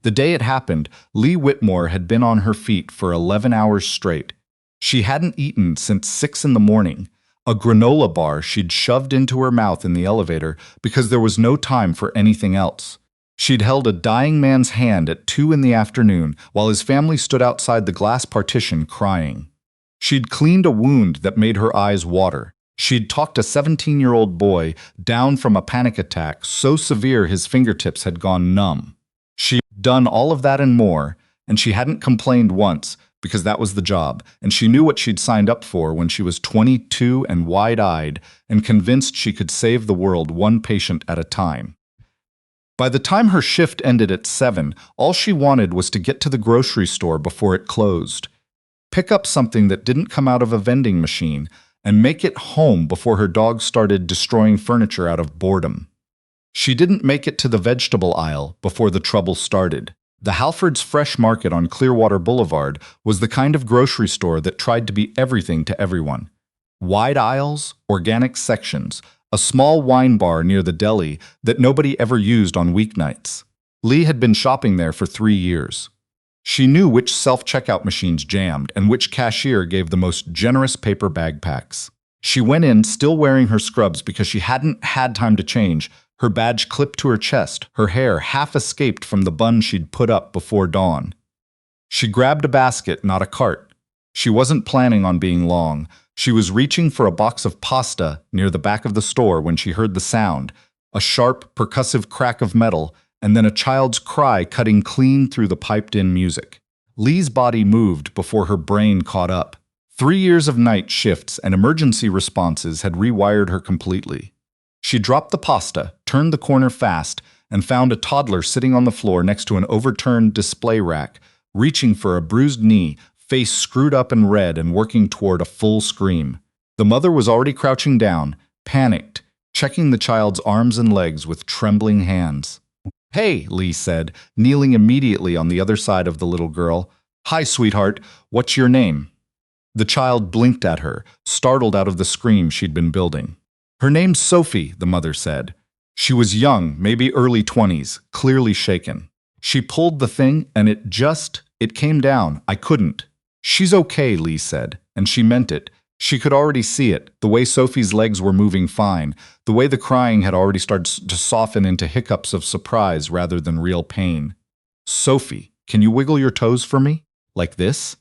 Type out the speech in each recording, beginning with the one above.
The day it happened, Lee Whitmore had been on her feet for 11 hours straight. She hadn't eaten since 6 in the morning, a granola bar she'd shoved into her mouth in the elevator because there was no time for anything else. She'd held a dying man's hand at 2 in the afternoon while his family stood outside the glass partition crying. She'd cleaned a wound that made her eyes water. She'd talked a 17-year-old boy down from a panic attack so severe his fingertips had gone numb. She'd done all of that and more, and she hadn't complained once because that was the job, and she knew what she'd signed up for when she was 22 and wide-eyed and convinced she could save the world one patient at a time. By the time her shift ended at 7, all she wanted was to get to the grocery store before it closed, pick up something that didn't come out of a vending machine, and make it home before her dog started destroying furniture out of boredom. She didn't make it to the vegetable aisle before the trouble started. The Halford's Fresh Market on Clearwater Boulevard was the kind of grocery store that tried to be everything to everyone. Wide aisles, organic sections, a small wine bar near the deli that nobody ever used on weeknights. Lee had been shopping there for 3 years. She knew which self-checkout machines jammed and which cashier gave the most generous paper bag packs. She went in still wearing her scrubs because she hadn't had time to change, her badge clipped to her chest, her hair half escaped from the bun she'd put up before dawn. She grabbed a basket, not a cart. She wasn't planning on being long. She was reaching for a box of pasta near the back of the store when she heard the sound, a sharp, percussive crack of metal, and then a child's cry cutting clean through the piped-in music. Lee's body moved before her brain caught up. 3 years of night shifts and emergency responses had rewired her completely. She dropped the pasta, turned the corner fast, and found a toddler sitting on the floor next to an overturned display rack, reaching for a bruised knee, face screwed up and red and working toward a full scream. The mother was already crouching down, panicked, checking the child's arms and legs with trembling hands. "Hey," Lee said, kneeling immediately on the other side of the little girl. "Hi, sweetheart. What's your name?" The child blinked at her, startled out of the scream she'd been building. "Her name's Sophie," the mother said. She was young, maybe early 20s, clearly shaken. She pulled the thing and it came down. "I couldn't." "She's okay," Lee said, and she meant it. She could already see it, the way Sophie's legs were moving fine, the way the crying had already started to soften into hiccups of surprise rather than real pain. "Sophie, can you wiggle your toes for me? Like this?"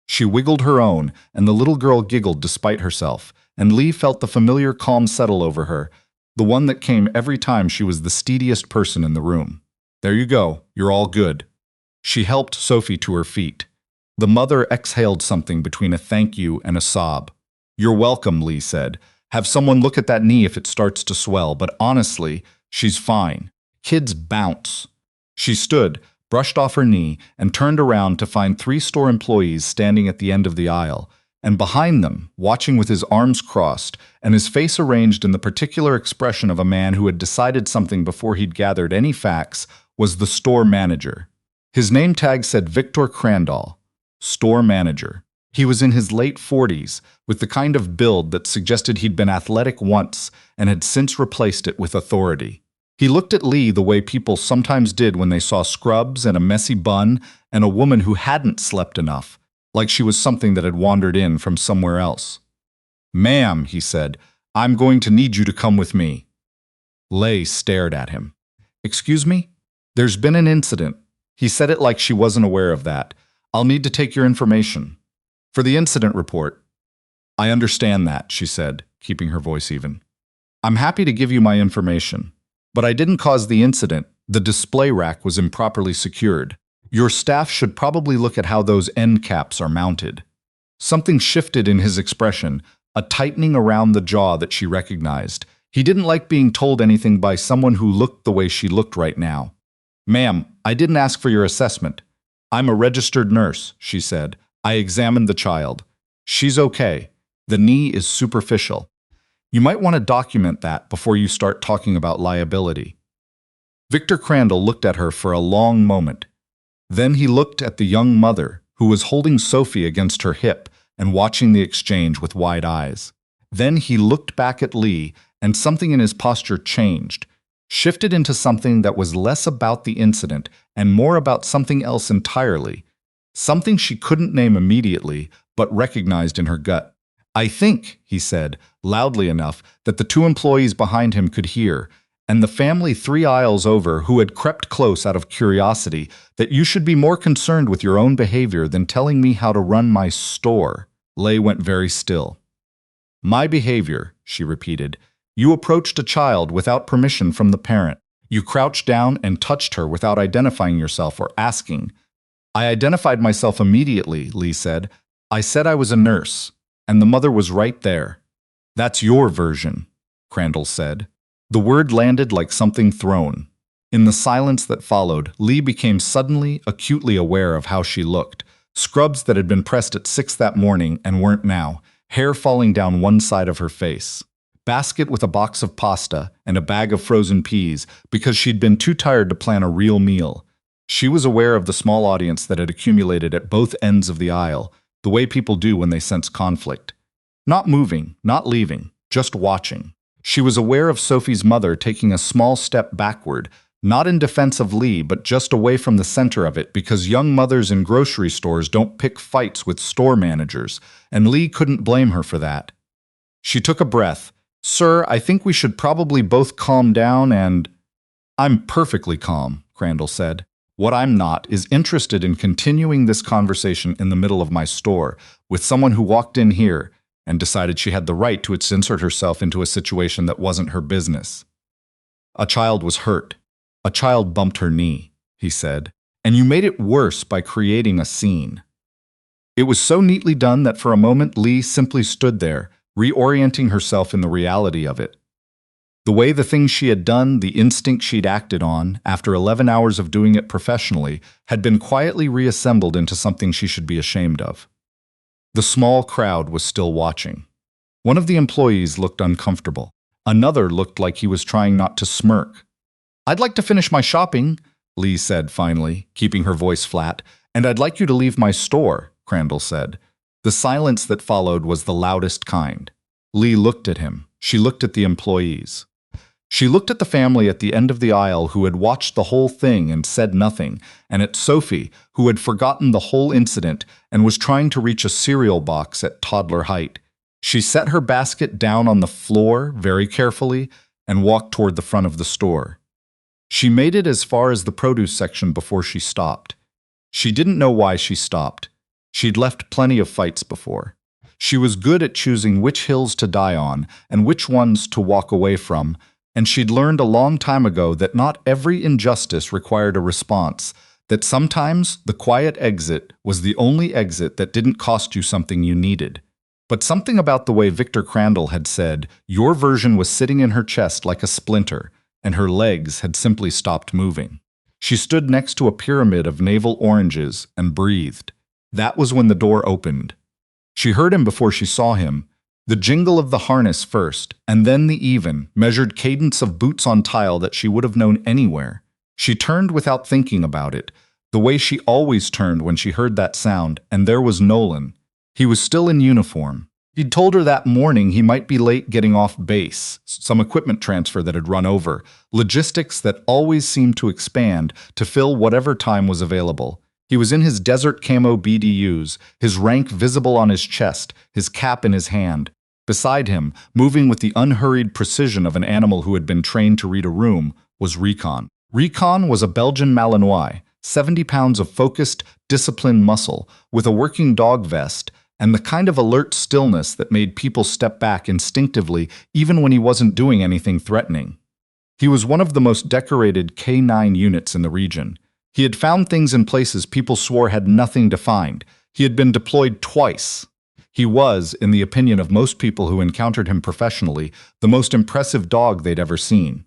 She wiggled her own, and the little girl giggled despite herself, and Lee felt the familiar calm settle over her, the one that came every time she was the steadiest person in the room. "There you go, you're all good." She helped Sophie to her feet. The mother exhaled something between a thank you and a sob. "You're welcome," Lee said. "Have someone look at that knee if it starts to swell, but honestly, she's fine. Kids bounce." She stood, brushed off her knee, and turned around to find 3 store employees standing at the end of the aisle, and behind them, watching with his arms crossed and his face arranged in the particular expression of a man who had decided something before he'd gathered any facts, was the store manager. His name tag said Victor Crandall, store manager. He was in his late 40s, with the kind of build that suggested he'd been athletic once and had since replaced it with authority. He looked at Lee the way people sometimes did when they saw scrubs and a messy bun and a woman who hadn't slept enough, like she was something that had wandered in from somewhere else. "Ma'am," he said, "I'm going to need you to come with me." Leigh stared at him. "Excuse me? There's been an incident." He said it like she wasn't aware of that. "I'll need to take your information." "For the incident report." "I understand that," she said, keeping her voice even. "I'm happy to give you my information. But I didn't cause the incident. The display rack was improperly secured. Your staff should probably look at how those end caps are mounted." Something shifted in his expression, a tightening around the jaw that she recognized. He didn't like being told anything by someone who looked the way she looked right now. "Ma'am, I didn't ask for your assessment. I'm a registered nurse," she said. "I examined the child. She's okay. The knee is superficial. You might want to document that before you start talking about liability." Victor Crandall looked at her for a long moment. Then he looked at the young mother, who was holding Sophie against her hip and watching the exchange with wide eyes. Then he looked back at Lee, and something in his posture changed, shifted into something that was less about the incident and more about something else entirely. Something she couldn't name immediately, but recognized in her gut. "I think," he said, loudly enough that the two employees behind him could hear, and the family 3 aisles over who had crept close out of curiosity, "that you should be more concerned with your own behavior than telling me how to run my store." Lei went very still. "My behavior," she repeated. "You approached a child without permission from the parent. You crouched down and touched her without identifying yourself or asking." "I identified myself immediately," Lee said. "I said I was a nurse, and the mother was right there." "That's your version," Crandall said. The word landed like something thrown. In the silence that followed, Lee became suddenly, acutely aware of how she looked. Scrubs that had been pressed at 6 that morning and weren't now, hair falling down one side of her face. Basket with a box of pasta and a bag of frozen peas because she'd been too tired to plan a real meal. She was aware of the small audience that had accumulated at both ends of the aisle, the way people do when they sense conflict. Not moving, not leaving, just watching. She was aware of Sophie's mother taking a small step backward, not in defense of Lee, but just away from the center of it because young mothers in grocery stores don't pick fights with store managers, and Lee couldn't blame her for that. She took a breath. "Sir, I think we should probably both calm down and—" "I'm perfectly calm," Crandall said. "What I'm not is interested in continuing this conversation in the middle of my store with someone who walked in here and decided she had the right to insert herself into a situation that wasn't her business." "A child was hurt. A child bumped her knee," he said, "and you made it worse by creating a scene." It was so neatly done that for a moment Lee simply stood there, reorienting herself in the reality of it. The way the things she had done, the instinct she'd acted on, after 11 hours of doing it professionally, had been quietly reassembled into something she should be ashamed of. The small crowd was still watching. One of the employees looked uncomfortable. Another looked like he was trying not to smirk. "I'd like to finish my shopping," Lee said finally, keeping her voice flat. "And I'd like you to leave my store," Crandall said. The silence that followed was the loudest kind. Lee looked at him. She looked at the employees. She looked at the family at the end of the aisle who had watched the whole thing and said nothing, and at Sophie, who had forgotten the whole incident and was trying to reach a cereal box at toddler height. She set her basket down on the floor very carefully and walked toward the front of the store. She made it as far as the produce section before she stopped. She didn't know why she stopped. She'd left plenty of fights before. She was good at choosing which hills to die on and which ones to walk away from, and she'd learned a long time ago that not every injustice required a response, that sometimes the quiet exit was the only exit that didn't cost you something you needed. But something about the way Victor Crandall had said, your version was sitting in her chest like a splinter, and her legs had simply stopped moving. She stood next to a pyramid of navel oranges and breathed. That was when the door opened. She heard him before she saw him. The jingle of the harness first, and then the even, measured cadence of boots on tile that she would have known anywhere. She turned without thinking about it, the way she always turned when she heard that sound, and there was Nolan. He was still in uniform. He'd told her that morning he might be late getting off base, some equipment transfer that had run over, logistics that always seemed to expand to fill whatever time was available. He was in his desert camo BDUs, his rank visible on his chest, his cap in his hand. Beside him, moving with the unhurried precision of an animal who had been trained to read a room, was Recon. Recon was a Belgian Malinois, 70 pounds of focused, disciplined muscle, with a working dog vest, and the kind of alert stillness that made people step back instinctively even when he wasn't doing anything threatening. He was one of the most decorated K9 units in the region. He had found things in places people swore had nothing to find. He had been deployed twice. He was, in the opinion of most people who encountered him professionally, the most impressive dog they'd ever seen.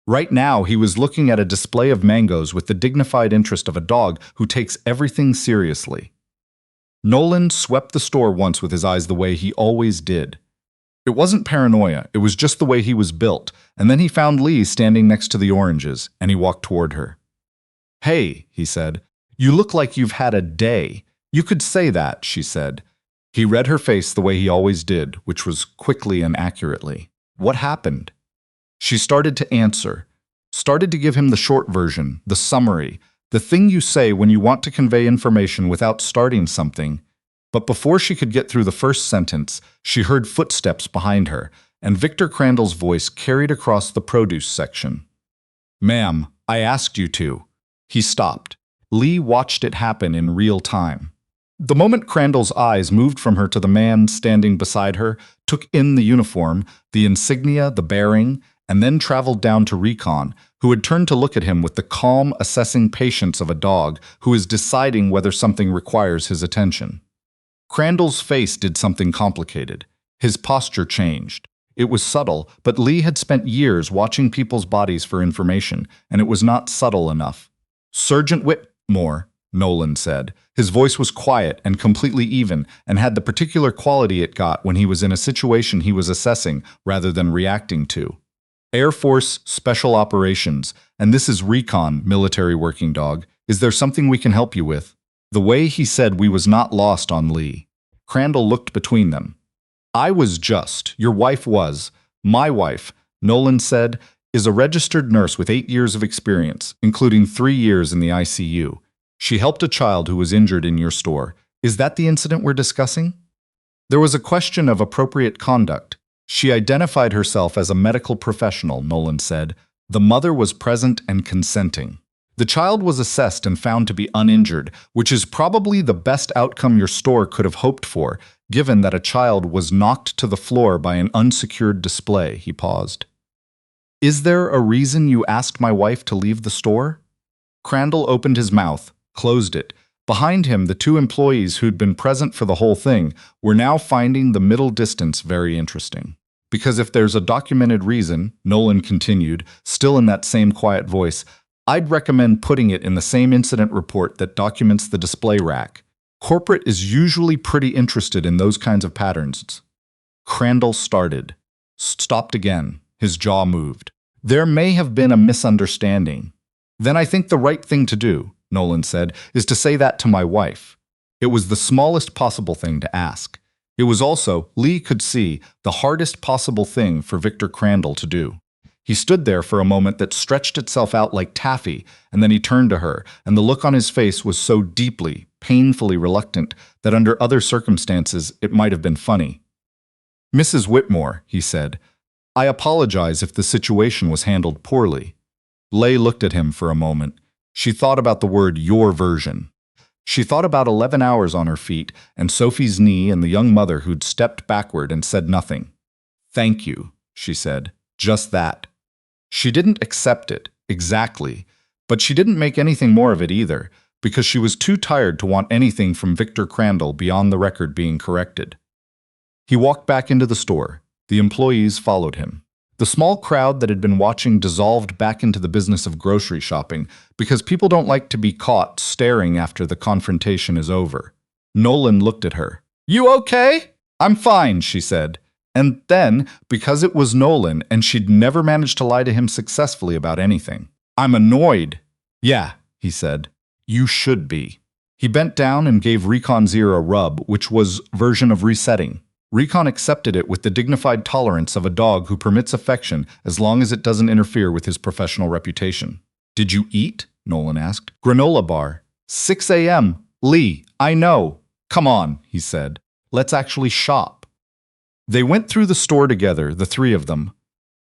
Right now, he was looking at a display of mangoes with the dignified interest of a dog who takes everything seriously. Nolan swept the store once with his eyes the way he always did. It wasn't paranoia, it was just the way he was built, and then he found Lee standing next to the oranges, and he walked toward her. "Hey," he said, "you look like you've had a day." "You could say that," she said. He read her face the way he always did, which was quickly and accurately. "What happened?" She started to answer, started to give him the short version, the summary, The thing you say when you want to convey information without starting something. But before she could get through the first sentence, she heard footsteps behind her, and Victor Crandall's voice carried across the produce section. "Ma'am, I asked you to." He stopped. Lee watched it happen in real time. The moment Crandall's eyes moved from her to the man standing beside her, took in the uniform, the insignia, the bearing, and then traveled down to Recon, who had turned to look at him with the calm, assessing patience of a dog who is deciding whether something requires his attention. Crandall's face did something complicated. His posture changed. It was subtle, but Lee had spent years watching people's bodies for information, and it was not subtle enough. "Sergeant Whitmore," Nolan said. His voice was quiet and completely even, and had the particular quality it got when he was in a situation he was assessing rather than reacting to. "Air Force Special Operations, and this is Recon, military working dog. Is there something we can help you with?" The way he said we was not lost on Lee. Crandall looked between them. "I was just, your wife was, my wife," Nolan said, "is a registered nurse with 8 years of experience, including 3 years in the ICU. She helped a child who was injured in your store. Is that the incident we're discussing?" There was a question of appropriate conduct. She identified herself as a medical professional, Nolan said. The mother was present and consenting. The child was assessed and found to be uninjured, which is probably the best outcome your store could have hoped for, given that a child was knocked to the floor by an unsecured display. He paused. "Is there a reason you asked my wife to leave the store?" Crandall opened his mouth, closed it. Behind him, the 2 employees who'd been present for the whole thing were now finding the middle distance very interesting. "Because if there's a documented reason," Nolan continued, still in that same quiet voice, "I'd recommend putting it in the same incident report that documents the display rack. Corporate is usually pretty interested in those kinds of patterns." Crandall stopped again. His jaw moved. "There may have been a misunderstanding." "Then I think the right thing to do," Nolan said, "is to say that to my wife." It was the smallest possible thing to ask. It was also, Lee could see, the hardest possible thing for Victor Crandall to do. He stood there for a moment that stretched itself out like taffy, and then he turned to her, and the look on his face was so deeply, painfully reluctant that under other circumstances it might have been funny. "Mrs. Whitmore," he said, "I apologize if the situation was handled poorly." Leigh looked at him for a moment. She thought about the word "your version." She thought about 11 hours on her feet, and Sophie's knee and the young mother who'd stepped backward and said nothing. "Thank you," she said. Just that. She didn't accept it, exactly, but she didn't make anything more of it either, because she was too tired to want anything from Victor Crandall beyond the record being corrected. He walked back into the store. The employees followed him. The small crowd that had been watching dissolved back into the business of grocery shopping, because people don't like to be caught staring after the confrontation is over. Nolan looked at her. "You okay?" "I'm fine," she said. And then, because it was Nolan and she'd never managed to lie to him successfully about anything, "I'm annoyed." "Yeah," he said. "You should be." He bent down and gave Recon 0 a rub, which was version of resetting. Recon accepted it with the dignified tolerance of a dog who permits affection as long as it doesn't interfere with his professional reputation. "Did you eat?" Nolan asked. "Granola bar." 6 a.m. "Lee, I know." "Come on," he said. "Let's actually shop." They went through the store together, the 3 of them.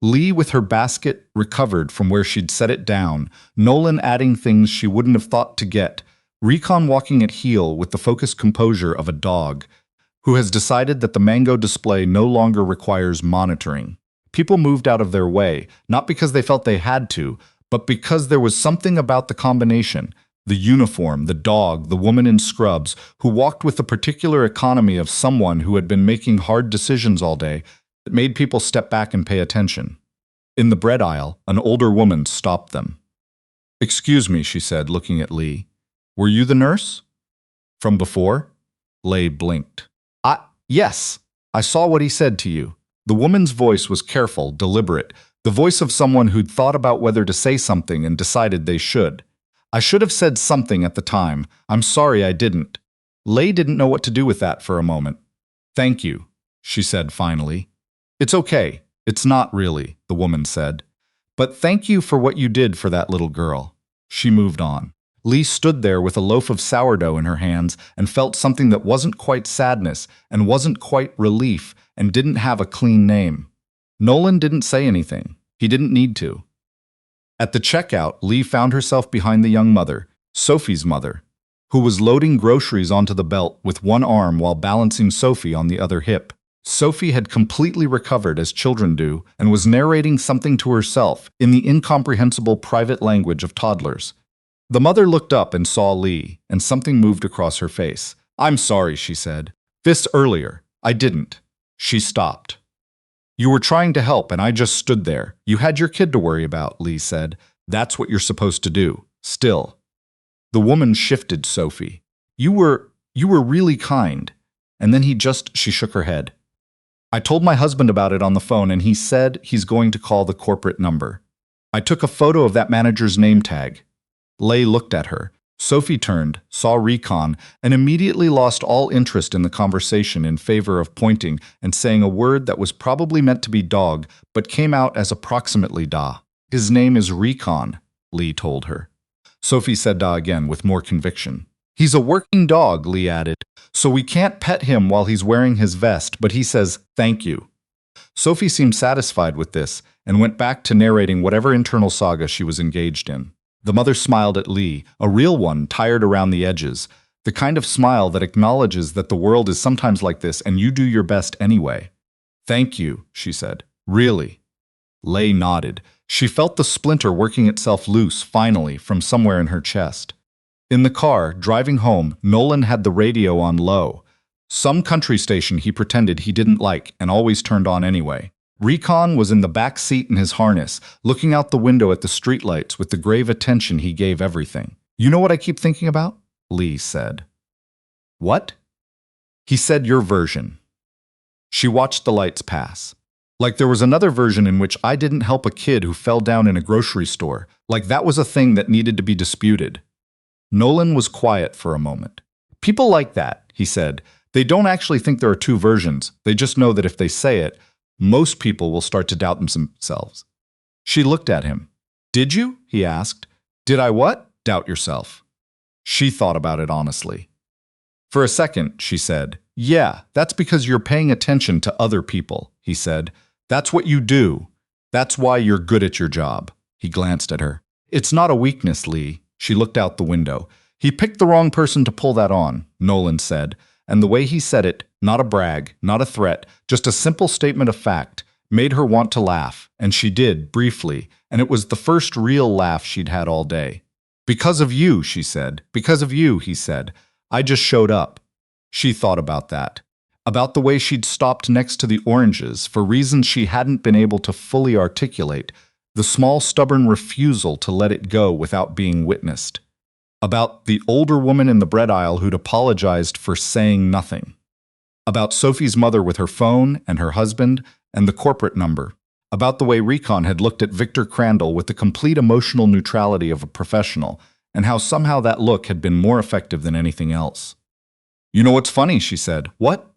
Lee with her basket recovered from where she'd set it down, Nolan adding things she wouldn't have thought to get, Recon walking at heel with the focused composure of a dog who has decided that the mango display no longer requires monitoring. People moved out of their way, not because they felt they had to, but because there was something about the combination, the uniform, the dog, the woman in scrubs, who walked with the particular economy of someone who had been making hard decisions all day, that made people step back and pay attention. In the bread aisle, an older woman stopped them. "Excuse me," she said, looking at Lee. "Were you the nurse?" "From before?" Leigh blinked. Yes, I saw what he said to you." The woman's voice was careful, deliberate, the voice of someone who'd thought about whether to say something and decided they should. "I should have said something at the time. I'm sorry I didn't." Leigh didn't know what to do with that for a moment. "Thank you," she said finally. "It's okay. It's not really," the woman said. "But thank you for what you did for that little girl." She moved on. Lee stood there with a loaf of sourdough in her hands and felt something that wasn't quite sadness and wasn't quite relief and didn't have a clean name. Nolan didn't say anything. He didn't need to. At the checkout, Lee found herself behind the young mother, Sophie's mother, who was loading groceries onto the belt with one arm while balancing Sophie on the other hip. Sophie had completely recovered as children do and was narrating something to herself in the incomprehensible private language of toddlers. The mother looked up and saw Lee, and something moved across her face. "I'm sorry," she said. "This earlier. I didn't." She stopped. "You were trying to help, and I just stood there. You had your kid to worry about," Lee said. "That's what you're supposed to do. Still." The woman shifted Sophie. You were really kind." And then she shook her head. "I told my husband about it on the phone, and he said he's going to call the corporate number. I took a photo of that manager's name tag." Lay looked at her. Sophie turned, saw Recon, and immediately lost all interest in the conversation in favor of pointing and saying a word that was probably meant to be dog, but came out as approximately da. "His name is Recon," Lee told her. Sophie said da again with more conviction. "He's a working dog," Lee added, "so we can't pet him while he's wearing his vest, but he says thank you." Sophie seemed satisfied with this and went back to narrating whatever internal saga she was engaged in. The mother smiled at Lee, a real one, tired around the edges, the kind of smile that acknowledges that the world is sometimes like this and you do your best anyway. "Thank you," she said. "Really?" Lay nodded. She felt the splinter working itself loose, finally, from somewhere in her chest. In the car, driving home, Nolan had the radio on low. Some country station he pretended he didn't like and always turned on anyway. Recon was in the back seat in his harness, looking out the window at the streetlights with the grave attention he gave everything. "You know what I keep thinking about?" Lee said. "What?" He said your version. She watched the lights pass. "Like there was another version in which I didn't help a kid who fell down in a grocery store. Like that was a thing that needed to be disputed." Nolan was quiet for a moment. "People like that," he said. "They don't actually think there are two versions. They just know that if they say it, most people will start to doubt themselves." She looked at him. "Did you?" he asked. "Did I what? Doubt yourself?" She thought about it honestly. For a second, she said, "Yeah, that's because you're paying attention to other people," he said. "That's what you do. That's why you're good at your job." He glanced at her. "It's not a weakness, Lee." She looked out the window. "He picked the wrong person to pull that on," Nolan said. And the way he said it, not a brag, not a threat, just a simple statement of fact, made her want to laugh, and she did, briefly, and it was the first real laugh she'd had all day. "Because of you," she said. "Because of you," he said. "I just showed up." She thought about that. About the way she'd stopped next to the oranges for reasons she hadn't been able to fully articulate, the small stubborn refusal to let it go without being witnessed. About the older woman in the bread aisle who'd apologized for saying nothing. About Sophie's mother with her phone and her husband and the corporate number. About the way Recon had looked at Victor Crandall with the complete emotional neutrality of a professional, and how somehow that look had been more effective than anything else. "You know what's funny?" she said. "What?"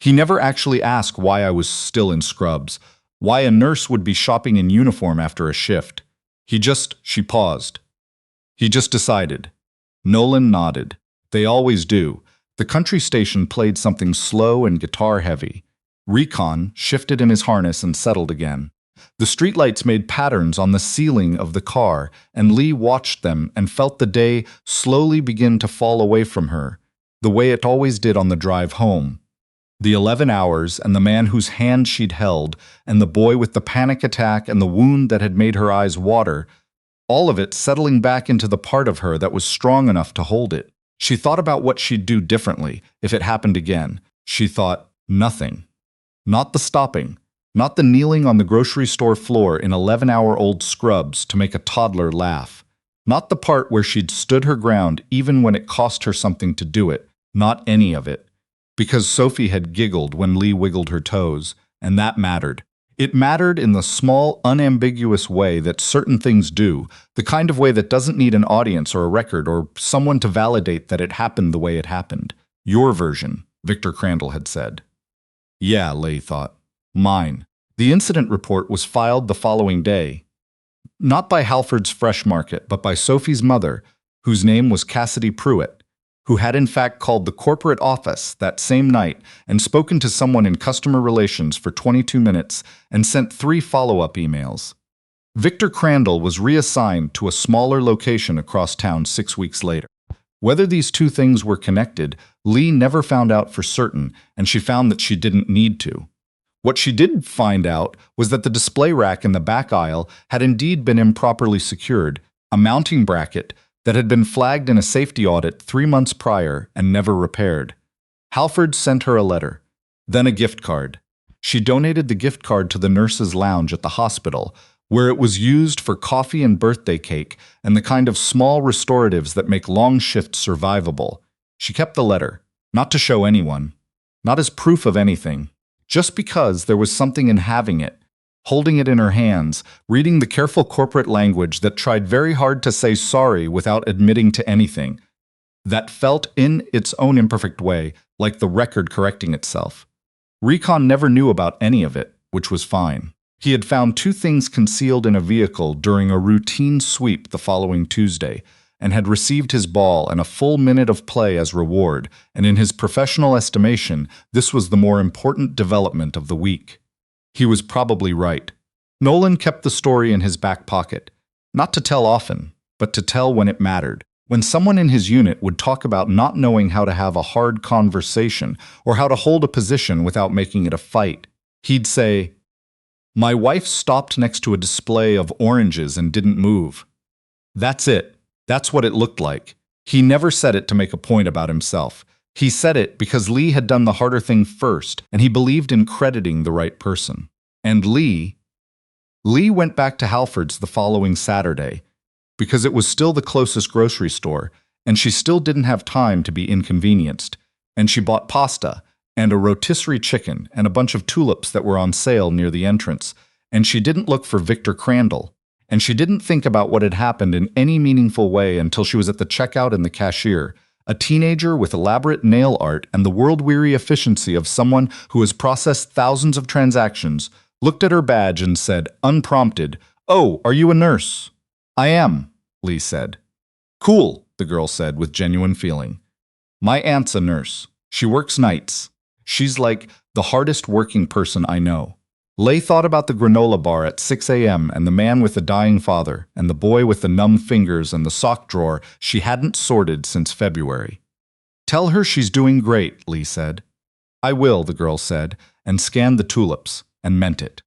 "He never actually asked why I was still in scrubs, why a nurse would be shopping in uniform after a shift. She paused. "He just decided." Nolan nodded. "They always do." The country station played something slow and guitar-heavy. Recon shifted in his harness and settled again. The streetlights made patterns on the ceiling of the car, and Lee watched them and felt the day slowly begin to fall away from her, the way it always did on the drive home. The 11 hours, and the man whose hand she'd held, and the boy with the panic attack and the wound that had made her eyes water, all of it settling back into the part of her that was strong enough to hold it. She thought about what she'd do differently if it happened again. She thought, nothing. Not the stopping. Not the kneeling on the grocery store floor in 11-hour-old scrubs to make a toddler laugh. Not the part where she'd stood her ground even when it cost her something to do it. Not any of it. Because Sophie had giggled when Lee wiggled her toes, and that mattered. It mattered in the small, unambiguous way that certain things do, the kind of way that doesn't need an audience or a record or someone to validate that it happened the way it happened. Your version, Victor Crandall had said. Yeah, Leigh thought. Mine. The incident report was filed the following day. Not by Halford's Fresh Market, but by Sophie's mother, whose name was Cassidy Pruitt, who had in fact called the corporate office that same night and spoken to someone in customer relations for 22 minutes and sent 3 follow-up emails. Victor Crandall was reassigned to a smaller location across town 6 weeks later. Whether these two things were connected, Lee never found out for certain, and she found that she didn't need to. What she did find out was that the display rack in the back aisle had indeed been improperly secured, a mounting bracket that had been flagged in a safety audit 3 months prior and never repaired. Halford sent her a letter, then a gift card. She donated the gift card to the nurses' lounge at the hospital, where it was used for coffee and birthday cake and the kind of small restoratives that make long shifts survivable. She kept the letter, not to show anyone, not as proof of anything, just because there was something in having it, holding it in her hands, reading the careful corporate language that tried very hard to say sorry without admitting to anything, that felt in its own imperfect way like the record correcting itself. Recon never knew about any of it, which was fine. He had found 2 things concealed in a vehicle during a routine sweep the following Tuesday, and had received his ball and a full minute of play as reward, and in his professional estimation, this was the more important development of the week. He was probably right. Nolan kept the story in his back pocket, not to tell often, but to tell when it mattered. When someone in his unit would talk about not knowing how to have a hard conversation or how to hold a position without making it a fight, he'd say, "My wife stopped next to a display of oranges and didn't move." That's it. That's what it looked like. He never said it to make a point about himself. He said it because Lee had done the harder thing first, and he believed in crediting the right person. And Lee went back to Halford's the following Saturday, because it was still the closest grocery store, and she still didn't have time to be inconvenienced, and she bought pasta, and a rotisserie chicken, and a bunch of tulips that were on sale near the entrance, and she didn't look for Victor Crandall, and she didn't think about what had happened in any meaningful way until she was at the checkout and the cashier, a teenager with elaborate nail art and the world-weary efficiency of someone who has processed thousands of transactions, looked at her badge and said, unprompted, "Oh, are you a nurse?" "I am," Lee said. "Cool," the girl said with genuine feeling. "My aunt's a nurse. She works nights. She's like the hardest working person I know." Leigh thought about the granola bar at 6 a.m. and the man with the dying father and the boy with the numb fingers and the sock drawer she hadn't sorted since February. "Tell her she's doing great," Lee said. "I will," the girl said, and scanned the tulips, and meant it.